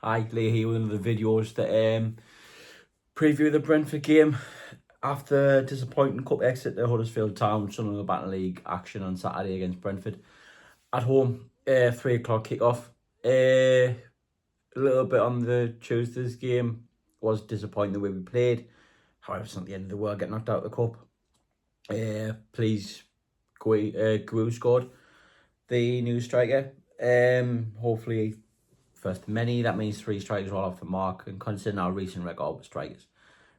Hi, Lee here with another videos to preview the Brentford game after disappointing cup exit to Huddersfield Town. Sunderland Battle League action on Saturday against Brentford at home. 3 o'clock kickoff. A little bit on the Tuesday's game was disappointing the way we played. However, it's not the end of the world. Get knocked out of the cup. Please, Gwu scored, the new striker. Hopefully. First of many, that means 3 strikers all off the mark, and considering our recent record with strikers,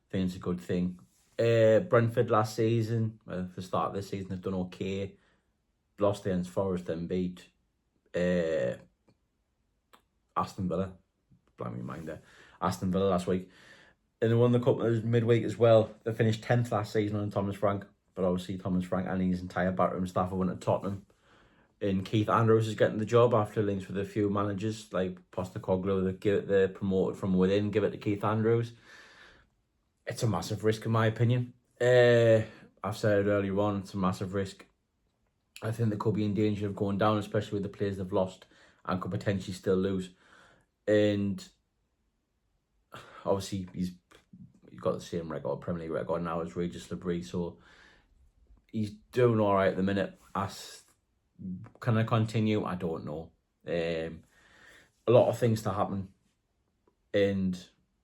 I think it's a good thing. Brentford last season, the start of this season, have done okay. Lost against Forest and beat Aston Villa. Blimey, your mind there. Aston Villa last week. And they won the cup midweek as well. They finished 10th last season on Thomas Frank, but obviously Thomas Frank and his entire backroom staff have went to Tottenham. And Keith Andrews is getting the job after links with a few managers like Postecoglou that give it the promoted from within, give it to Keith Andrews. It's a massive risk in my opinion. I've said it earlier on, it's a massive risk. I think they could be in danger of going down, especially with the players they've lost and could potentially still lose. And obviously he's got the same record, Premier League record now as Regis Labrie, so he's doing all right at the minute. Can I continue? I don't know. A lot of things to happen, and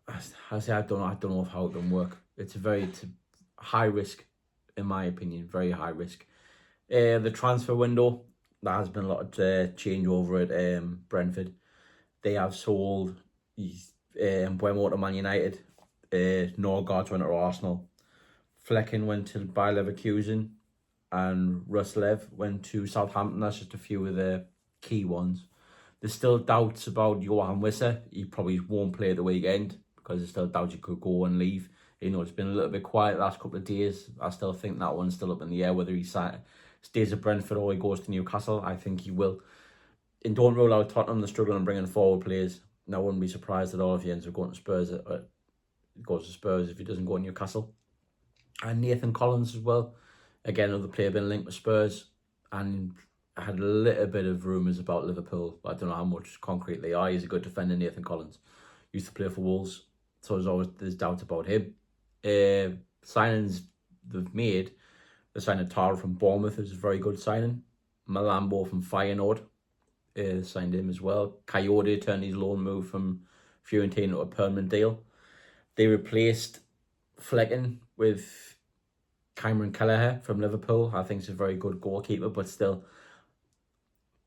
I say I don't know how it can work. It's a high risk, in my opinion, very high risk. The transfer window, there has been a lot of change over at Brentford. They have sold Mbeumo to Man United. Norgard went to Arsenal. Flecken went to Bayer Leverkusen. And Ruslev went to Southampton. That's just a few of the key ones. There's still doubts about Johan Wissa. He probably won't play at the weekend because there's still doubts he could go and leave. You know, it's been a little bit quiet the last couple of days. I still think that one's still up in the air, whether he stays at Brentford or he goes to Newcastle. I think he will. And don't rule out Tottenham. They're struggling bringing forward players. And I wouldn't be surprised at all if he ends up going to Spurs. Goes to Spurs if he doesn't go to Newcastle. And Nathan Collins as well. Again, another player been linked with Spurs, and I had a little bit of rumours about Liverpool, but I don't know how much concrete they are. He's a good defender, Nathan Collins. Used to play for Wolves, so there's doubt about him. Signings they've made, they signed a Tara from Bournemouth, who's a very good signing. Malambo from Feyenoord, signed him as well. Coyote turned his loan move from Fiorentina to a permanent deal. They replaced Flecken with Cameron Kelleher from Liverpool. I think he's a very good goalkeeper, but still,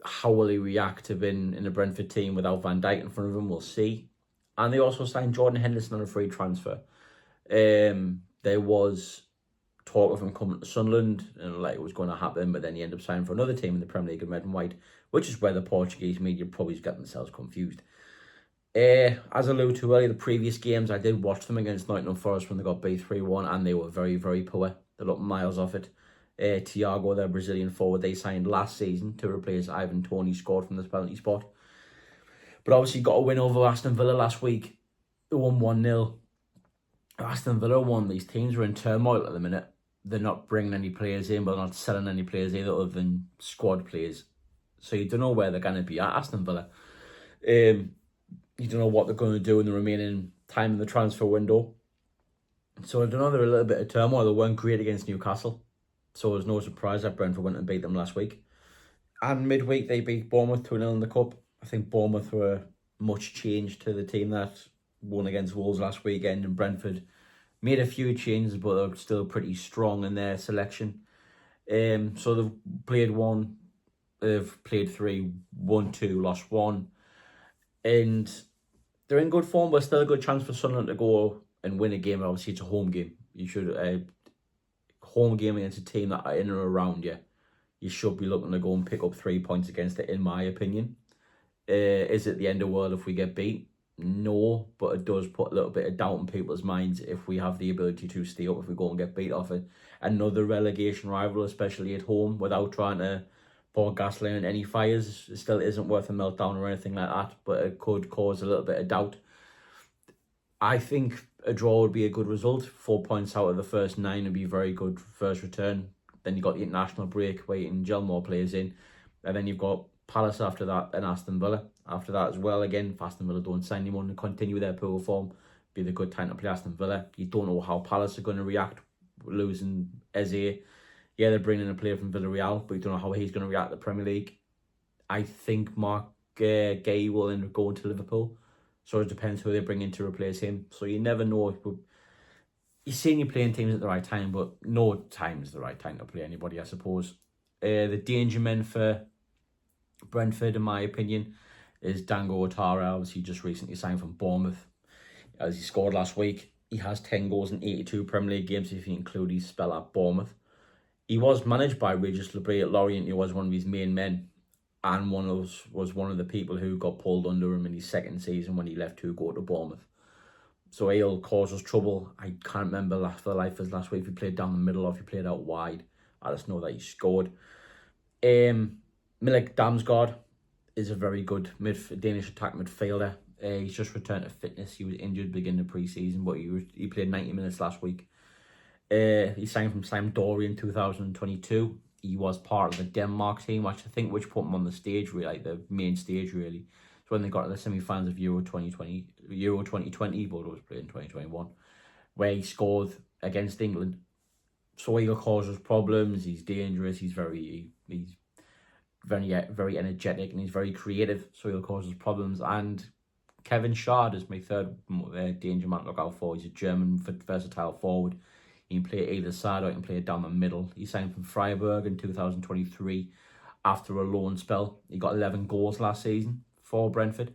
how will he react to being in a Brentford team without Van Dijk in front of him? We'll see. And they also signed Jordan Henderson on a free transfer. There was talk of him coming to Sunderland, and like it was going to happen, but then he ended up signing for another team in the Premier League in red and white, which is where the Portuguese media probably get themselves confused. As I alluded to earlier, the previous games, I did watch them against Nottingham Forest when they got beat 3-1, and they were very, very poor. They looked miles off it. Thiago, their Brazilian forward, they signed last season to replace Ivan Toney, scored from the penalty spot. But obviously got a win over Aston Villa last week. They won 1-0. Aston Villa won. These teams are in turmoil at the minute. They're not bringing any players in, but they're not selling any players either other than squad players. So you don't know where they're going to be at, Aston Villa. You don't know what they're going to do in the remaining time in the transfer window. So I don't know, they're a little bit of turmoil. They weren't great against Newcastle. So it was no surprise that Brentford went and beat them last week. And midweek, they beat Bournemouth 2-0 in the Cup. I think Bournemouth were much changed to the team that won against Wolves last weekend. And Brentford made a few changes, but they're still pretty strong in their selection. So they've played 1. They've played 3, won 2, lost 1. And they're in good form, but still a good chance for Sunderland to go and win a game. Obviously, it's a home game. You should home game against a team that are in or around you. You should be looking to go and pick up 3 points against it, in my opinion. Is it the end of the world if we get beat? No, but it does put a little bit of doubt in people's minds if we have the ability to stay up if we go and get beat off it. Another relegation rival, especially at home, without trying to pour gasoline in any fires. It still isn't worth a meltdown or anything like that, but it could cause a little bit of doubt. I think a draw would be a good result. 4 points out of the first 9 would be very good first return. Then you've got the international break where you can gel more players in. And then you've got Palace after that, and Aston Villa after that as well. Again, if Aston Villa don't sign anyone to continue their poor form, be the good time to play Aston Villa. You don't know how Palace are going to react losing Eze. Yeah, they're bringing in a player from Villarreal, but you don't know how he's going to react to the Premier League. I think Mark Gay will end up going to Liverpool, so it depends who they bring in to replace him. So you never know. You're seeing you playing teams at the right time, but no time is the right time to play anybody, I suppose. The danger men for Brentford, in my opinion, is Dango Ouattara. Obviously, just recently signed from Bournemouth. As he scored last week, he has 10 goals in 82 Premier League games if you include his spell at Bournemouth. He was managed by Regis Lebris at Lorient. He was one of his main men, and was one of the people who got pulled under him in his second season when he left to go to Bournemouth. So he'll cause us trouble. I can't remember for the life of us last week if he played down the middle or if he played out wide. I just know that he scored. Milik Damsgaard is a very good Danish attack midfielder. He's just returned to fitness. He was injured beginning of pre-season, but he played 90 minutes last week. He signed from Sampdoria in 2022. He was part of the Denmark team, which put him on the stage, really, like the main stage, really. So when they got to the semi-finals of Euro 2020, but it was played in 2021, where he scored against England. So he'll cause us problems. He's dangerous. He's very energetic, and he's very creative. So he'll cause us problems. And Kevin Schad is my third danger man to look out for. He's a German versatile forward. He can play either side or he can play down the middle. He signed from Freiburg in 2023 after a loan spell. He got 11 goals last season for Brentford.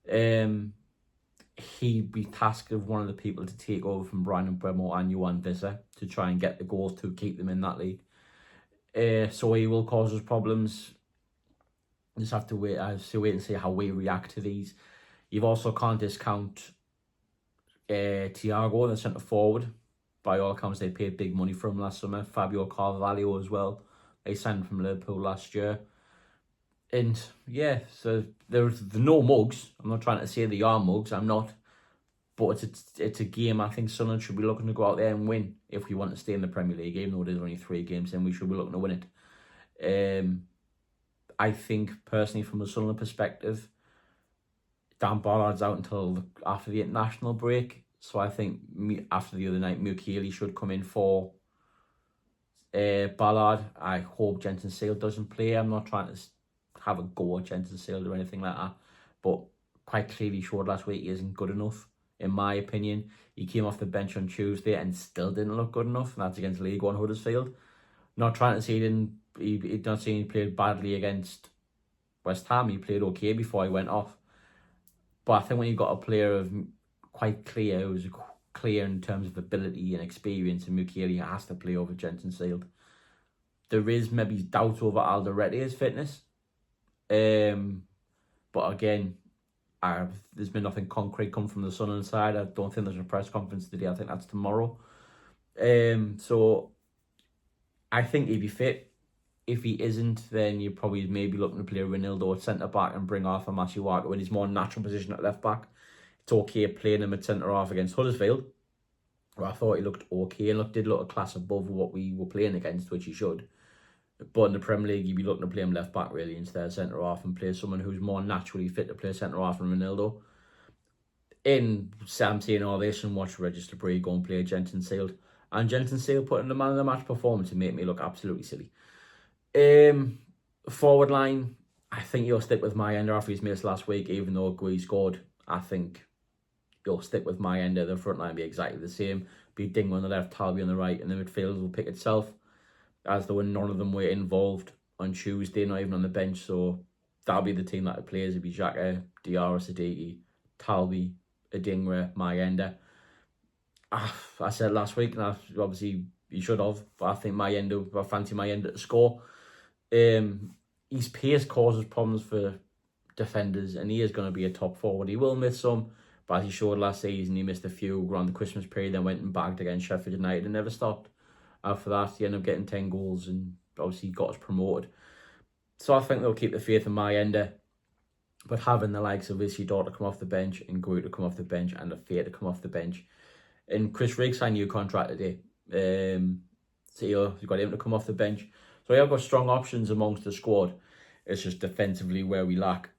He'd be tasked with one of the people to take over from Brian Bremo and Johan Visser to try and get the goals to keep them in that league. So he will cause us problems. Just have to wait and see how we react to these. You've also can't discount Thiago, the centre forward. By all accounts, they paid big money for him last summer. Fabio Carvalho as well. They signed from Liverpool last year. And yeah, so there's no mugs. I'm not trying to say they are mugs. I'm not. But it's a game I think Sunderland should be looking to go out there and win if we want to stay in the Premier League. Even though there's only 3 games in, we should be looking to win it. I think, personally, from a Sunderland perspective, Dan Ballard's out until after the international break. So I think after the other night, Mukiele should come in for Ballard. I hope Jensen Sale doesn't play. I'm not trying to have a go at Jensen Sale or anything like that. But quite clearly showed last week he isn't good enough, in my opinion. He came off the bench on Tuesday and still didn't look good enough. And that's against League One Huddersfield. Not trying to say he played badly against West Ham. He played okay before he went off. But I think when you've got a player of quite clear, who's clear in terms of ability and experience, and Mukiele has to play over Jensen Sale. There is maybe doubt over Alderete's fitness. But again, there's been nothing concrete come from the Sunderland side. I don't think there's a press conference today. I think that's tomorrow. So I think he'd be fit. If he isn't, then you're probably maybe looking to play Ronaldo at centre-back and bring Arthur Masuaku in his more natural position at left-back. It's okay playing him at centre-half against Huddersfield, where I thought he looked okay and did look a class above what we were playing against, which he should. But in the Premier League, you'd be looking to play him left-back, really, instead of centre-half, and play someone who's more naturally fit to play centre-half than Ronaldo. I'm saying all this and watch Regis Lebris go and play Jensen Sale. And Jensen Sale put in the man of the match performance and make me look absolutely silly. Forward line, I think he'll stick with my ender after his miss last week, even though Gui scored. I think he'll stick with my ender. The front line will be exactly the same. Be Dingo on the left, Talby on the right, and the midfield will pick itself. As though none of them were involved on Tuesday, not even on the bench. So that'll be the team that it plays. It'll be Xhaka, Diarra, Siddiqui, Talby, Adingra, my ender. I said last week, and obviously you should have, but I think I fancy my ender to score. His pace causes problems for defenders, and he is going to be a top forward. He will miss some, but as he showed last season, he missed a few around the Christmas period, then went and bagged against Sheffield United and never stopped. After that, he ended up getting 10 goals and obviously got us promoted. So I think they'll keep the faith in my ender, but having the likes of Isidore to come off the bench and Gui to come off the bench and Afia to come off the bench. And Chris Riggs signed a new contract today. So you've got him to come off the bench. So you've got strong options amongst the squad. It's just defensively where we lack.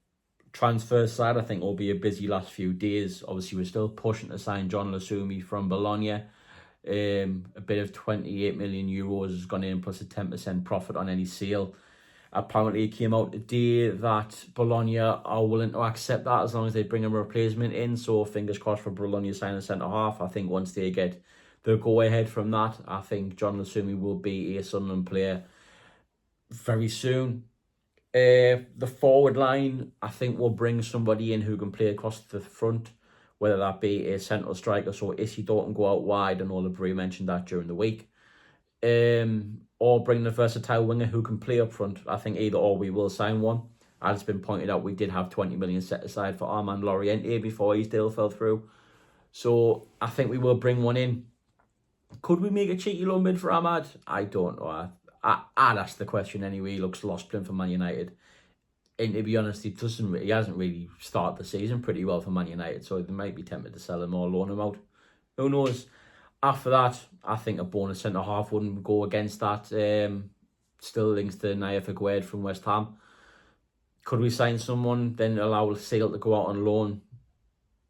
Transfer side, I think will be a busy last few days. Obviously, we're still pushing to sign John Lasumi from Bologna. A bit of 28 million euros has gone in, plus a 10% profit on any sale. Apparently, it came out today that Bologna are willing to accept that as long as they bring a replacement in. So fingers crossed for Bologna signing a centre half. I think once they get the go ahead from that, I think John Lasumi will be a Sunderland player very soon. The forward line, I think we'll bring somebody in who can play across the front, whether that be a central striker, so Issy Doughton go out wide, and Oliveri mentioned that during the week. Or bring the versatile winger who can play up front. I think either or we will sign one. As it's been pointed out, we did have 20 million set aside for Armand Loriente before his deal fell through. So I think we will bring one in. Could we make a cheeky low bid for Ahmad? I don't know. I'd ask the question anyway. He looks lost playing for Man United. And to be honest, he hasn't really started the season pretty well for Man United, so they might be tempted to sell him or loan him out. Who knows? After that, I think a bonus centre-half wouldn't go against that. Still links to Naya Figuered from West Ham. Could we sign someone, then allow Sale to go out on loan?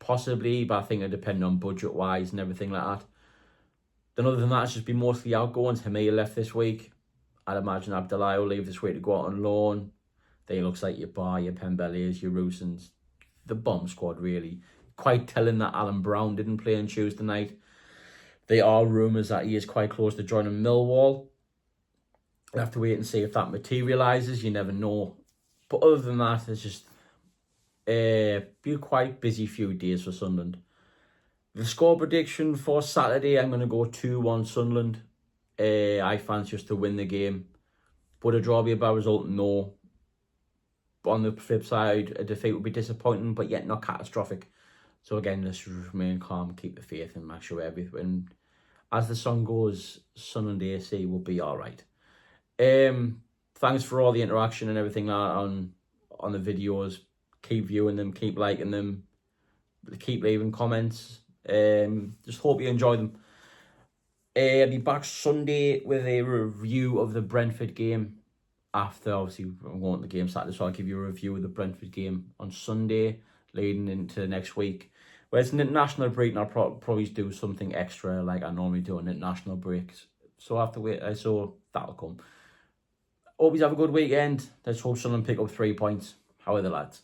Possibly, but I think it depends on budget-wise and everything like that. Then other than that, it's just been mostly outgoings. Hamia left this week. I'd imagine Abdullah will leave this week to go out on loan. They looks like your Bar, your Pembelias, your Rusens. The bomb squad, really. Quite telling that Alan Brown didn't play on Tuesday night. There are rumours that he is quite close to joining Millwall. We'll have to wait and see if that materialises. You never know. But other than that, it's just be a quite busy few days for Sunderland. The score prediction for Saturday, I'm going to go 2-1 Sunderland. I fancy us to win the game. Would a draw be a bad result? No. But on the flip side, a defeat would be disappointing, but yet not catastrophic. So again, let's remain calm, keep the faith, and make sure everything, as the song goes, Sunderland AFC will be all right. Thanks for all the interaction and everything on the videos. Keep viewing them, keep liking them, keep leaving comments. Just hope you enjoy them. I'll be back Sunday with a review of the Brentford game. After, obviously, I'm going to the game Saturday, so I'll give you a review of the Brentford game on Sunday, leading into next week. Where it's an international break, and I'll probably do something extra like I normally do on international breaks. So I have to wait, so that'll come. Hope you have a good weekend. Let's hope Sunderland pick up 3 points. How are the lads?